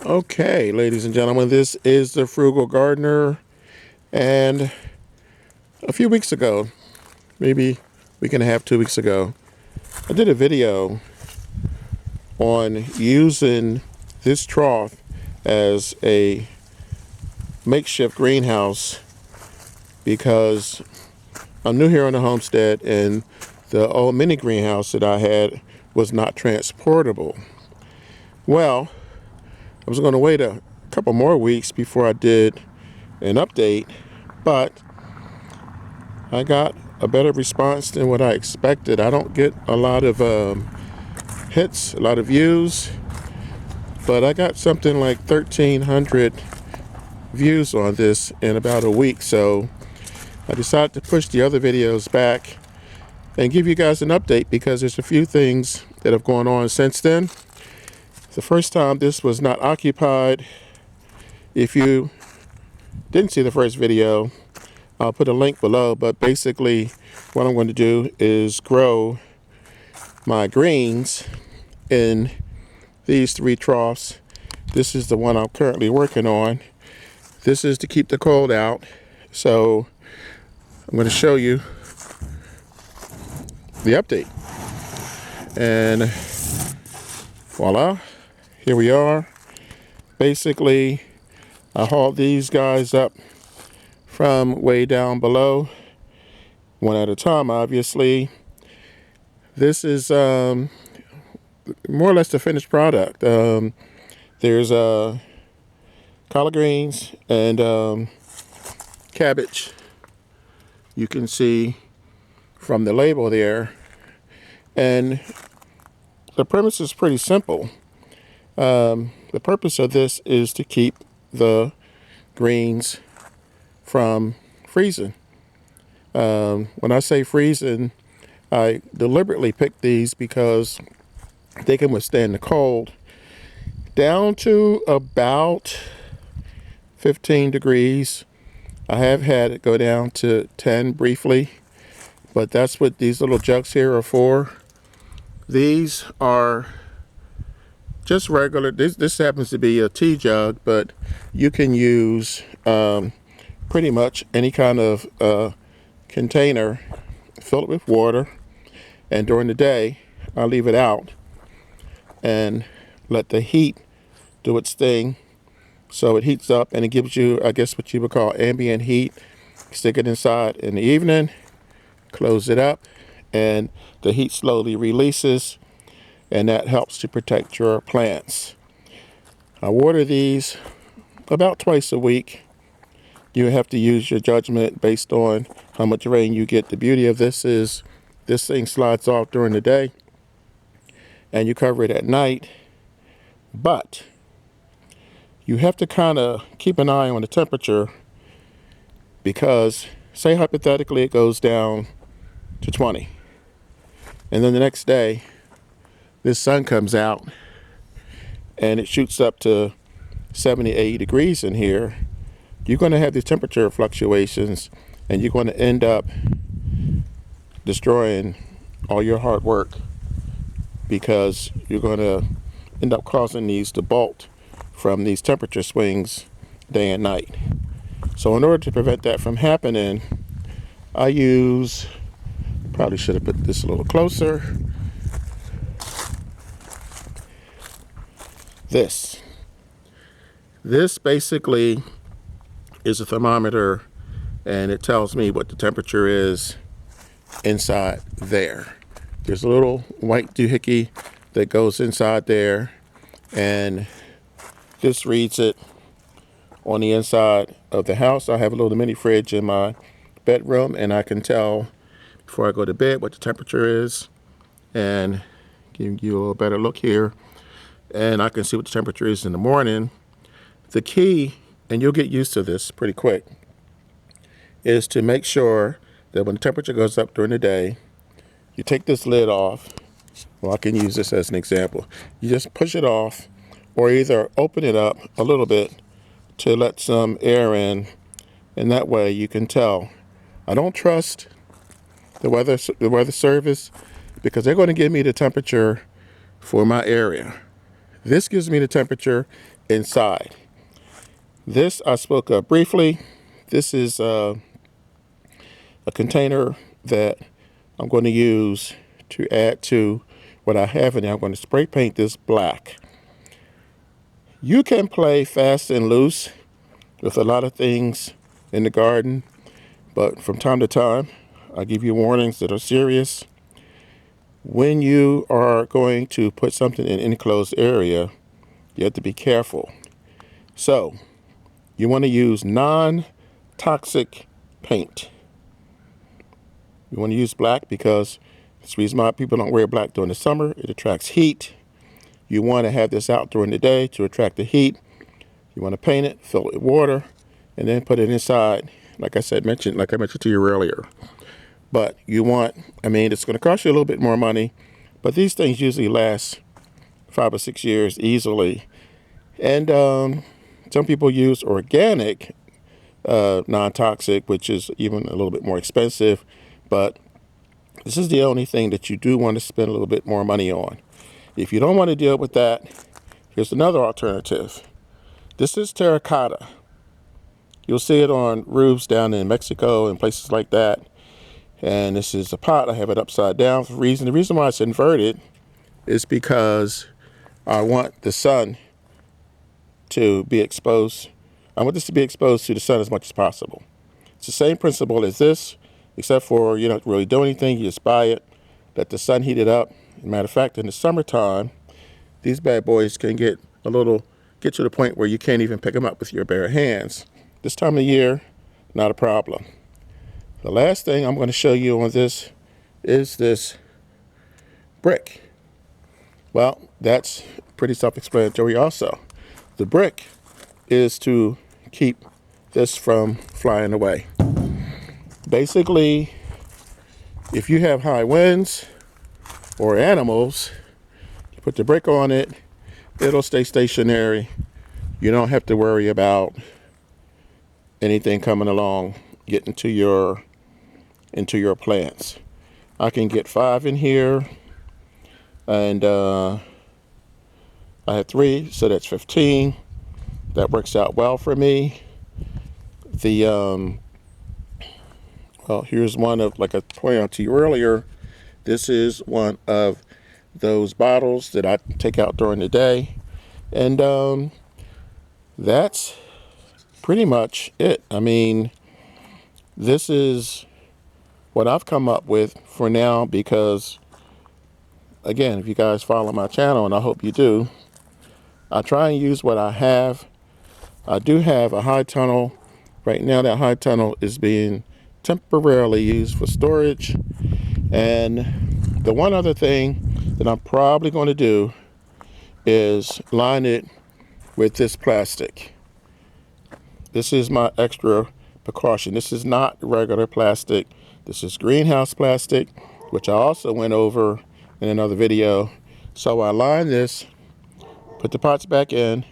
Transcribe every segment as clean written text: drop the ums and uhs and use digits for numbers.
Okay, ladies and gentlemen, this is the Frugal Gardener, and a few weeks ago, maybe a week and a half, 2 weeks ago, I did a video on using this trough as a makeshift greenhouse because I'm new here on the homestead and the old mini greenhouse that I had was not transportable. Well, I was going to wait a couple more weeks before I did an update, but I got a better response than what I expected. I don't get a lot of hits, a lot of views, but I got something like 1,300 views on this in about a week. So I decided to push the other videos back and give you guys an update because there's a few things that have gone on since then. The first time this was not occupied. If you didn't see the first video, I'll put a link below, but basically what I'm going to do is grow my greens in these 3 troughs. This is the one I'm currently working on. This is to keep the cold out. So I'm going to show you the update. And voila, here we are. Basically, I hauled these guys up from way down below, one at a time, obviously. This is more or less the finished product. There's collard greens and cabbage. You can see from the label there. And the premise is pretty simple. The purpose of this is to keep the greens from freezing. When I say freezing, I deliberately picked these because they can withstand the cold down to about 15 degrees. I have had it go down to 10 briefly, but that's what these little jugs here are for. These are just regular. This happens to be a tea jug, but you can use pretty much any kind of container, fill it with water, and during the day I leave it out and let the heat do its thing. So it heats up and it gives you, I guess, what you would call ambient heat. Stick it inside in the evening, close it up, and the heat slowly releases, and that helps to protect your plants. I water these about twice a week. You have to use your judgment based on how much rain you get. The beauty of this is this thing slides off during the day and you cover it at night, but you have to kind of keep an eye on the temperature because say hypothetically it goes down to 20 and then the next day this sun comes out and it shoots up to 70, 80 degrees in here. You're going to have these temperature fluctuations and you're going to end up destroying all your hard work because you're going to end up causing these to bolt from these temperature swings day and night. So in order to prevent that from happening, I use, probably should have put this a little closer, this basically is a thermometer and it tells me what the temperature is inside there. There's a little white doohickey that goes inside there and this reads it on the inside of the house. I have a little mini fridge in my bedroom and I can tell before I go to bed what the temperature is and give you a little better look here. And I can see what the temperature is in the morning. The key, and you'll get used to this pretty quick, is to make sure that when the temperature goes up during the day, you take this lid off. Well, I can use this as an example. You just push it off or either open it up a little bit to let some air in, and that way you can tell. I don't trust the weather service because they're going to give me the temperature for my area. This gives me the temperature inside. This I spoke of briefly. This is a container that I'm going to use to add to what I have in there. I'm going to spray paint this black. You can play fast and loose with a lot of things in the garden, but from time to time, I give you warnings that are serious. When you are going to put something in an enclosed area, you have to be careful. So, you want to use non-toxic paint. You want to use black because it's the reason why people don't wear black during the summer. It attracts heat. You want to have this out during the day to attract the heat. You want to paint it, fill it with water, and then put it inside, like I mentioned to you earlier. But you want, it's going to cost you a little bit more money, but these things usually last 5 or 6 years easily. And some people use organic non-toxic, which is even a little bit more expensive. But this is the only thing that you do want to spend a little bit more money on. If you don't want to deal with that, here's another alternative. This is terracotta. You'll see it on roofs down in Mexico and places like that. And this is a pot. I have it upside down for a reason. The reason why it's inverted is because I want the sun to be exposed. I want this to be exposed to the sun as much as possible. It's the same principle as this, except for you don't really do anything. You just buy it, let the sun heat it up. As a matter of fact, in the summertime, these bad boys can get to the point where you can't even pick them up with your bare hands. This time of year, not a problem. The last thing I'm going to show you on this is this brick. Well, that's pretty self-explanatory also. The brick is to keep this from flying away. Basically, if you have high winds or animals, you put the brick on it, it'll stay stationary. You don't have to worry about anything coming along, getting to your plants. I can get 5 in here, and I have 3, so that's 15. That works out well for me. Well, here's one of, like I pointed out to you earlier, this is one of those bottles that I take out during the day. And that's pretty much it. This is what I've come up with for now because, again, if you guys follow my channel, and I hope you do, I try and use what I have. I do have a high tunnel. Right now, that high tunnel is being temporarily used for storage. And the one other thing that I'm probably going to do is line it with this plastic. This is my extra precaution. This is not regular plastic. This is greenhouse plastic, which I also went over in another video. So I line this, put the pots back in,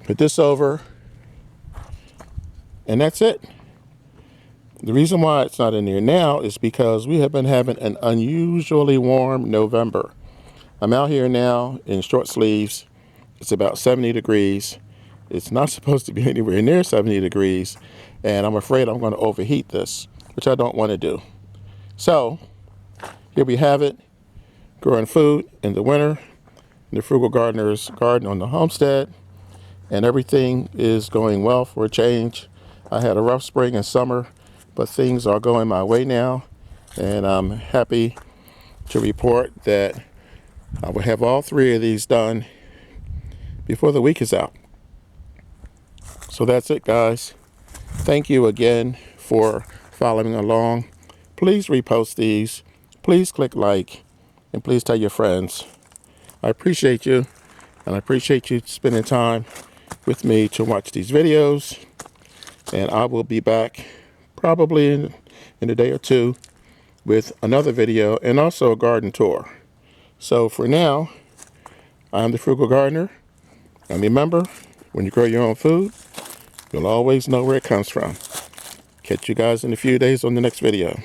put this over, and that's it. The reason why it's not in there now is because we have been having an unusually warm November. I'm out here now in short sleeves. It's about 70 degrees. It's not supposed to be anywhere near 70 degrees, and I'm afraid I'm going to overheat this, which I don't want to do. So here we have it, growing food in the winter, in the Frugal Gardener's garden on the homestead, and everything is going well for a change. I had a rough spring and summer, but things are going my way now, and I'm happy to report that I will have all 3 of these done before the week is out. So that's it, guys. Thank you again for following along. Please repost these. Please click like, and please tell your friends. I appreciate you, and I appreciate you spending time with me to watch these videos. And I will be back probably in a day or 2 with another video and also a garden tour. So for now, I'm the Frugal Gardener. And remember, when you grow your own food, you'll always know where it comes from. Catch you guys in a few days on the next video.